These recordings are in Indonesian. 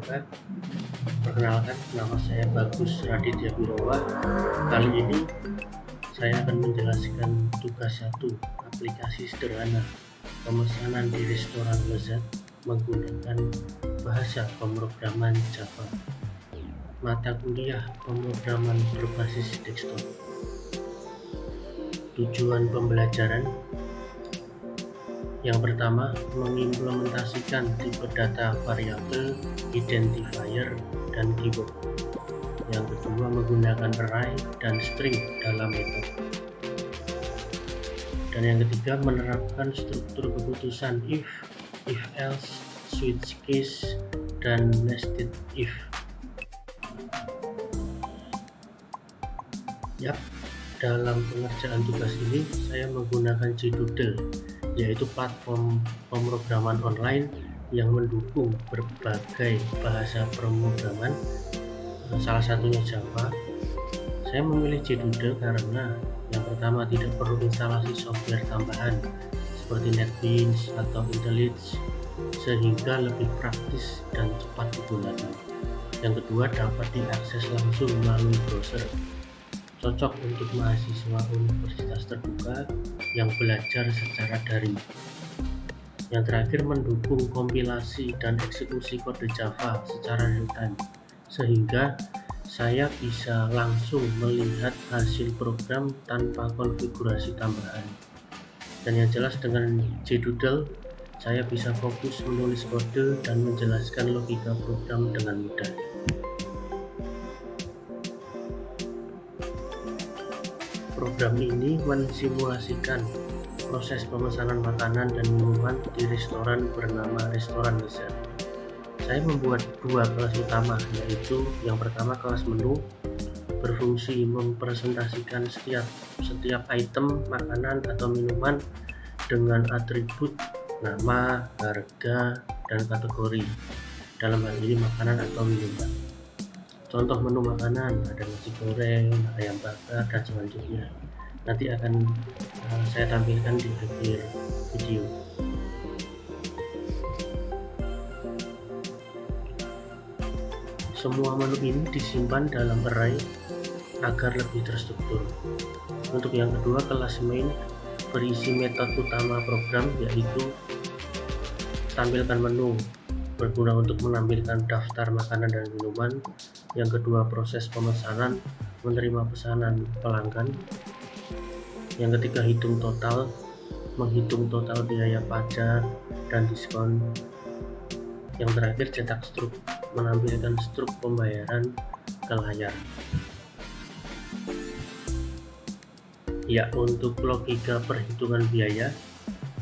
wabarakatuh. Perkenalkan, nama saya Bagus Raditya Birowa. Kali ini saya akan menjelaskan tugas 1, aplikasi sederhana pemesanan di restoran lezat menggunakan bahasa pemrograman Java. Mata kuliah pemrograman berbasis desktop. Tujuan pembelajaran: yang pertama, mengimplementasikan tipe data variabel, identifier, dan keyword. Yang kedua, menggunakan array dan string dalam metode. Dan yang ketiga, menerapkan struktur keputusan if else, switch case, dan nested if. Dalam pengerjaan tugas ini saya menggunakan JDoodle, yaitu platform pemrograman online yang mendukung berbagai bahasa pemrograman, salah satunya Java. Saya memilih JDoodle karena yang pertama, tidak perlu instalasi software tambahan seperti NetBeans atau IntelliJ, sehingga lebih praktis dan cepat digunakan. Yang kedua, dapat diakses langsung melalui browser, cocok untuk mahasiswa universitas terbuka yang belajar secara daring. Yang terakhir, mendukung kompilasi dan eksekusi kode Java secara real-time, sehingga saya bisa langsung melihat hasil program tanpa konfigurasi tambahan. Dan yang jelas, dengan JDoodle saya bisa fokus menulis kode dan menjelaskan logika program dengan mudah. Program ini mensimulasikan proses pemesanan makanan dan minuman di restoran bernama Restoran Lezat. Saya membuat dua kelas utama, yaitu yang pertama, kelas menu, berfungsi mempresentasikan setiap item makanan atau minuman dengan atribut nama, harga, dan kategori. Dalam hal ini makanan atau minuman. Contoh menu makanan ada nasi goreng, ayam bakar, dan selanjutnya. Nanti akan saya tampilkan di akhir video. Semua menu ini disimpan dalam array agar lebih terstruktur. Untuk yang kedua, kelas main berisi metode utama program, yaitu tampilkan menu, berguna untuk menampilkan daftar makanan dan minuman. Yang kedua, proses pemesanan, menerima pesanan pelanggan. Yang ketiga, hitung total, menghitung total biaya pajak dan diskon. Yang terakhir, cetak struk, menampilkan struk pembayaran ke layar. Ya, untuk logika perhitungan biaya,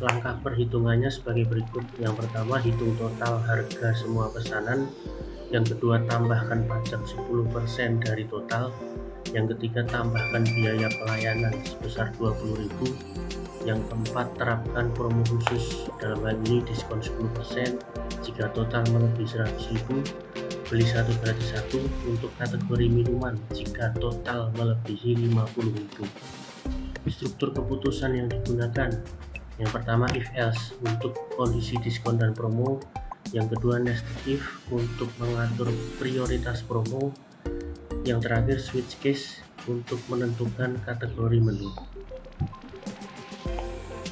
langkah perhitungannya sebagai berikut. Yang pertama, hitung total harga semua pesanan. Yang kedua, tambahkan pajak 10% dari total. Yang ketiga, tambahkan biaya pelayanan sebesar 20.000. Yang keempat, terapkan promo khusus, dalam hal ini diskon 10% jika total melebihi 100.000, beli satu gratis satu. Untuk kategori minuman jika total melebihi 50.000. Struktur keputusan yang digunakan: yang pertama, if else untuk kondisi diskon dan promo. Yang kedua, nested if untuk mengatur prioritas promo. Yang terakhir, switch case untuk menentukan kategori menu.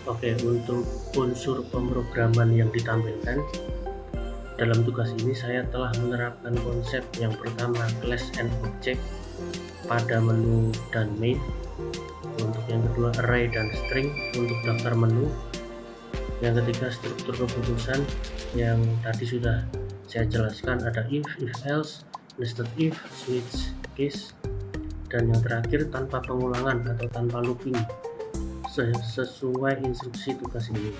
Oke, untuk unsur pemrograman yang ditampilkan dalam tugas ini, saya telah menerapkan konsep yang pertama, class and object pada menu dan main. Untuk yang kedua, array dan string untuk daftar menu. Yang ketiga, struktur keputusan yang tadi sudah saya jelaskan, ada if else, nested if, switch case. Dan yang terakhir, tanpa pengulangan atau tanpa looping, sesuai instruksi tugas ini.